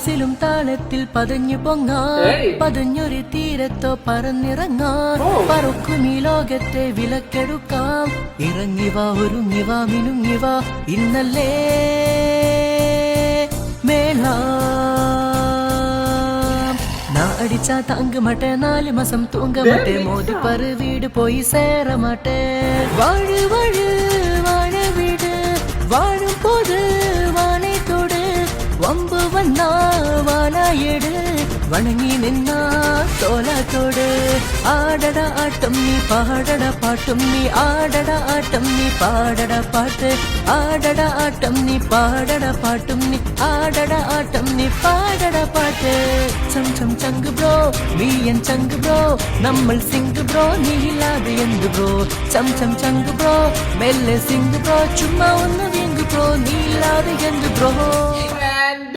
മനസ്സിലും താളത്തിൽ പതഞ്ഞു പൊങ്ങാൻ പതഞ്ഞൊരു തീരത്തോ പറന്നിറങ്ങാൻ പറക്കും ഈ ലോകത്തെ വിലക്കെടുക്കാം ഇറങ്ങിവാ ഒരുങ്ങിവാ മിനുങ്ങിവാ ഇന്നല്ലേ മേള நான் அடிச்சா தாங்க மாட்டேன் 4 மாசம் தூங்க மாட்டேன் மோதி பரு வீடு போய் சேர மாட்டேன் வாழு வாழு வாழ வீடு வாழும் போது வானை தொடு வம்பு வந்தா வாழா எடு வணங்கி நின்னா தோலத்தோடு ஆடடா ஆட்டம் நீ பாடடா பாட்டும் நீ ஆடடா ஆட்டம் நீ பாடடா பாட்டு ஆடடா ஆட்டம் நீ பாடடா பாட்டும் நீ ஆடடா ஆட்டம் நீ பாடடா பாட்டு சம் சம் சங்கு ப்ரோ நீ என் சங்கு ப்ரோ நம்மள் சிங்கு ப்ரோ நீ இல்லாது எந்து ப்ரோ சம் சம் சங்கு ப்ரோ மெல்ல சிங்கு ப்ரோ சும்மா ஒன்னு வீங்கு ப்ரோ நீ இல்லாது எந்து ப்ரோ